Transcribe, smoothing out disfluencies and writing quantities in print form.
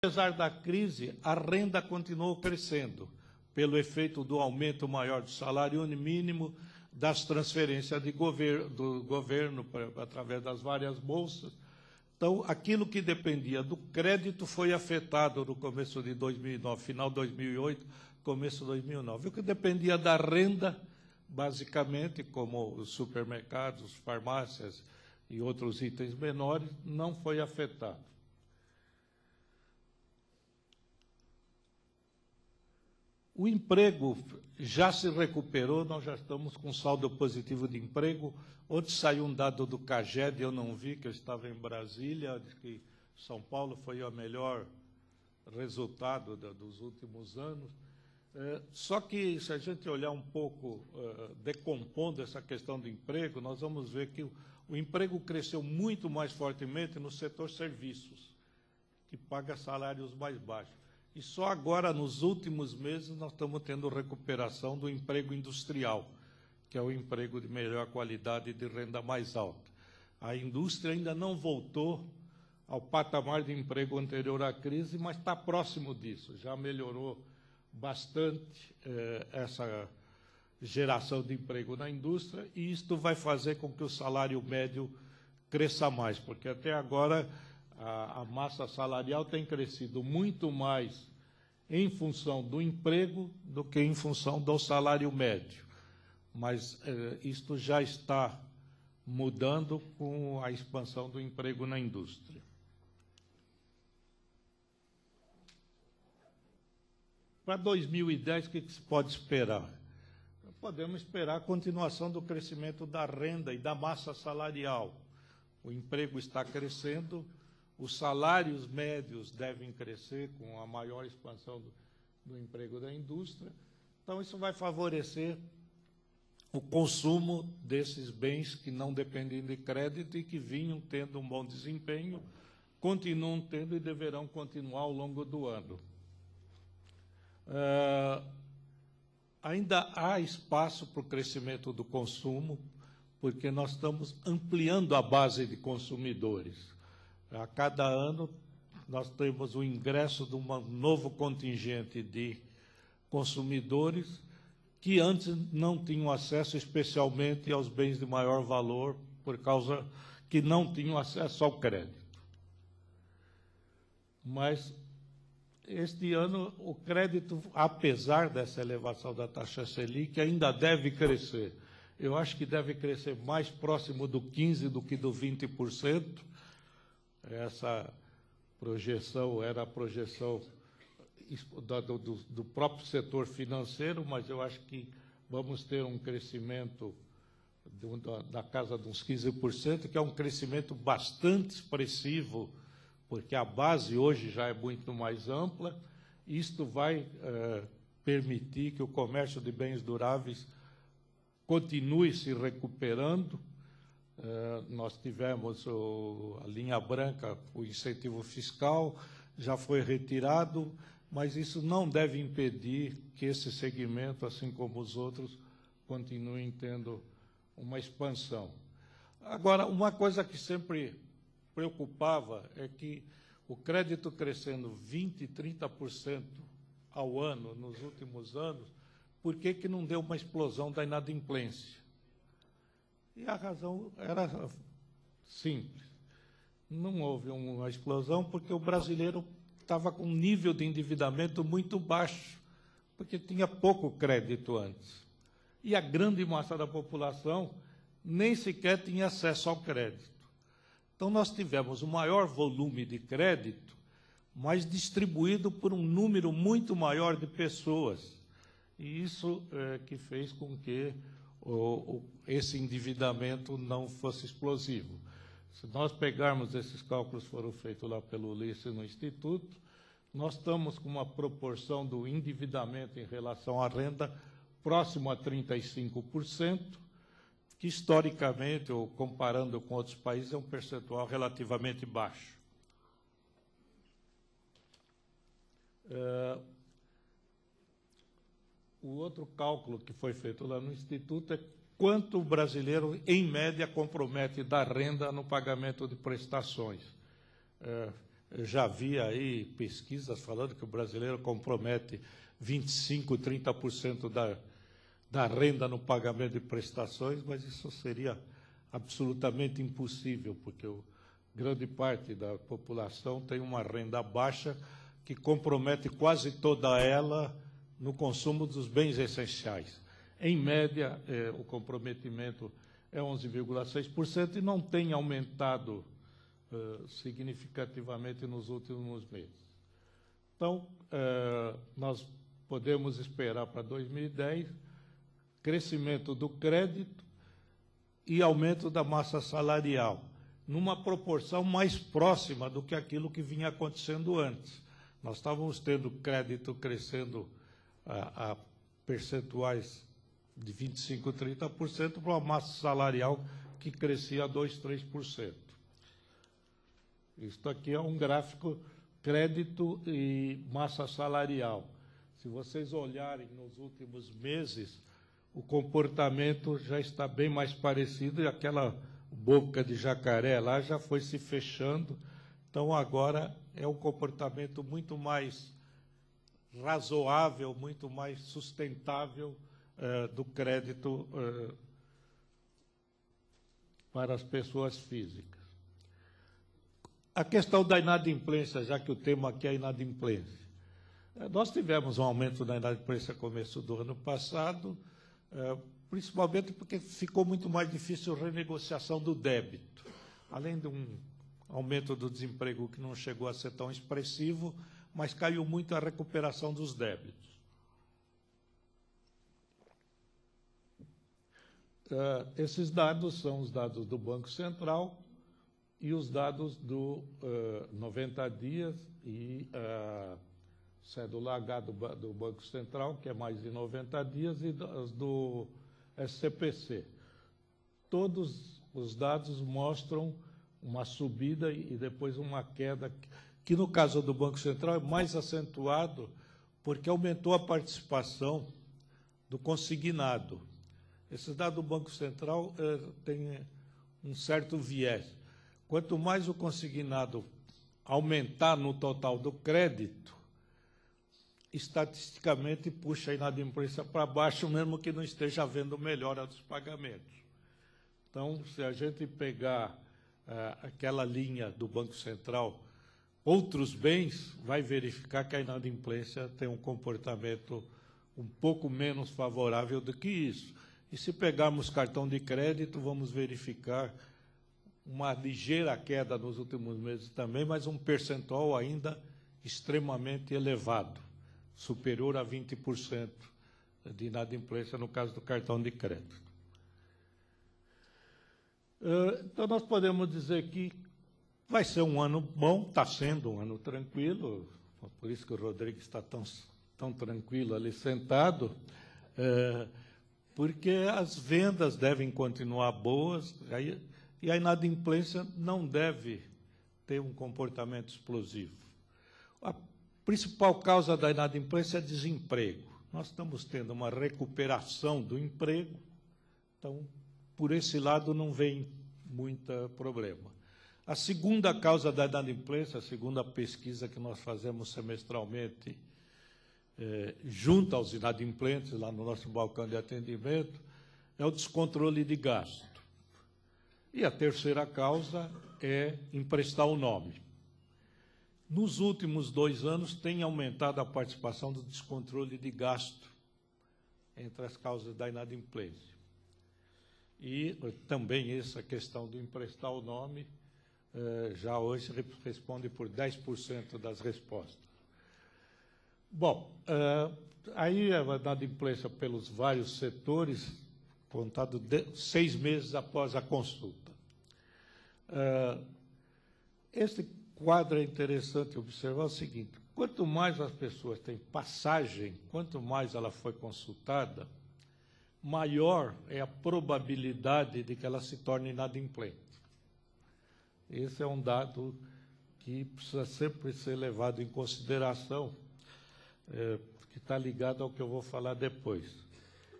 Apesar da crise, a renda continuou crescendo, pelo efeito do aumento maior do salário mínimo, das transferências do governo através das várias bolsas. Então, aquilo que dependia do crédito foi afetado no começo de 2009, final de 2008, começo de 2009. O que dependia da renda, basicamente, como os supermercados, farmácias e outros itens menores, não foi afetado. O emprego já se recuperou, nós já estamos com saldo positivo de emprego. Ontem saiu um dado do CAGED, eu não vi, que eu estava em Brasília, de que São Paulo foi o melhor resultado dos últimos anos. Só que, se a gente olhar um pouco, decompondo essa questão do emprego, nós vamos ver que o emprego cresceu muito mais fortemente no setor serviços, que paga salários mais baixos. E só agora, nos últimos meses, nós estamos tendo recuperação do emprego industrial, que é o emprego de melhor qualidade e de renda mais alta. A indústria ainda não voltou ao patamar de emprego anterior à crise, mas está próximo disso, já melhorou bastante essa geração de emprego na indústria, e isto vai fazer com que o salário médio cresça mais, porque até agora a massa salarial tem crescido muito mais em função do emprego do que em função do salário médio. Mas isto já está mudando com a expansão do emprego na indústria. Para 2010, o que se pode esperar? Podemos esperar a continuação do crescimento da renda e da massa salarial. O emprego está crescendo, os salários médios devem crescer com a maior expansão do emprego da indústria. Então, isso vai favorecer o consumo desses bens que não dependem de crédito e que vinham tendo um bom desempenho, continuam tendo e deverão continuar ao longo do ano. Ainda há espaço para o crescimento do consumo, porque nós estamos ampliando a base de consumidores. A cada ano, nós temos o ingresso de um novo contingente de consumidores que antes não tinham acesso especialmente aos bens de maior valor, por causa que não tinham acesso ao crédito. Mas, este ano, o crédito, apesar dessa elevação da taxa Selic, ainda deve crescer. Eu acho que deve crescer mais próximo do 15% do que do 20%. Essa projeção era a projeção do próprio setor financeiro, mas eu acho que vamos ter um crescimento da casa de uns 15%, que é um crescimento bastante expressivo, porque a base hoje já é muito mais ampla. Isto vai permitir que o comércio de bens duráveis continue se recuperando. Nós tivemos a linha branca, o incentivo fiscal, já foi retirado, mas isso não deve impedir que esse segmento, assim como os outros, continuem tendo uma expansão. Agora, uma coisa que sempre preocupava é que o crédito crescendo 20%, 30% ao ano nos últimos anos, por que não deu uma explosão da inadimplência? E a razão era simples. Não houve uma explosão porque o brasileiro estava com um nível de endividamento muito baixo, porque tinha pouco crédito antes. E a grande massa da população nem sequer tinha acesso ao crédito. Então, nós tivemos o maior volume de crédito, mas distribuído por um número muito maior de pessoas. E isso que fez com que esse endividamento não fosse explosivo. Se nós pegarmos esses cálculos que foram feitos lá pelo Ulisses no Instituto, nós estamos com uma proporção do endividamento em relação à renda próximo a 35%, que historicamente, ou comparando com outros países, é um percentual relativamente baixo. O outro cálculo que foi feito lá no Instituto é quanto o brasileiro, em média, compromete da renda no pagamento de prestações. Eu já vi aí pesquisas falando que o brasileiro compromete 25%, 30% da renda no pagamento de prestações, mas isso seria absolutamente impossível, porque grande parte da população tem uma renda baixa que compromete quase toda ela no consumo dos bens essenciais. Em média, o comprometimento é 11,6% e não tem aumentado significativamente nos últimos meses. Então, nós podemos esperar para 2010 crescimento do crédito e aumento da massa salarial, numa proporção mais próxima do que aquilo que vinha acontecendo antes. Nós estávamos tendo crédito crescendo a percentuais de 25%, 30% para uma massa salarial que crescia a 2%, 3%. Isto aqui é um gráfico crédito e massa salarial. Se vocês olharem nos últimos meses, o comportamento já está bem mais parecido e aquela boca de jacaré lá já foi se fechando. Então, agora é um comportamento muito mais razoável, muito mais sustentável do crédito para as pessoas físicas. A questão da inadimplência, já que o tema aqui é inadimplência. Nós tivemos um aumento da inadimplência no começo do ano passado, principalmente porque ficou muito mais difícil a renegociação do débito. Além de um aumento do desemprego que não chegou a ser tão expressivo, mas caiu muito a recuperação dos débitos. Esses dados são os dados do Banco Central e os dados do 90 dias e cédula H do Banco Central, que é mais de 90 dias, e do SCPC. Todos os dados mostram uma subida e depois uma queda, que no caso do Banco Central é mais acentuado, porque aumentou a participação do consignado. Esse dado do Banco Central tem um certo viés. Quanto mais o consignado aumentar no total do crédito, estatisticamente puxa a inadimplência para baixo, mesmo que não esteja havendo melhora dos pagamentos. Então, se a gente pegar aquela linha do Banco Central, outros bens, vai verificar que a inadimplência tem um comportamento um pouco menos favorável do que isso. E se pegarmos cartão de crédito, vamos verificar uma ligeira queda nos últimos meses também, mas um percentual ainda extremamente elevado, superior a 20% de inadimplência no caso do cartão de crédito. Então, nós podemos dizer que vai ser um ano bom, está sendo um ano tranquilo, por isso que o Rodrigo está tão tranquilo ali sentado, porque as vendas devem continuar boas, e a inadimplência não deve ter um comportamento explosivo. A principal causa da inadimplência é desemprego. Nós estamos tendo uma recuperação do emprego, então, por esse lado, não vem muito problema. A segunda causa da inadimplência, segundo a pesquisa que nós fazemos semestralmente, junto aos inadimplentes, lá no nosso balcão de atendimento, é o descontrole de gasto. E a terceira causa é emprestar o nome. Nos últimos 2 anos, tem aumentado a participação do descontrole de gasto entre as causas da inadimplência. E também essa questão do emprestar o nome já hoje responde por 10% das respostas. Bom, aí a inadimplência pelos vários setores, contado 6 meses após a consulta. Esse quadro é interessante observar o seguinte: quanto mais as pessoas têm passagem, quanto mais ela foi consultada, maior é a probabilidade de que ela se torne inadimplente. Esse é um dado que precisa sempre ser levado em consideração, que está ligado ao que eu vou falar depois.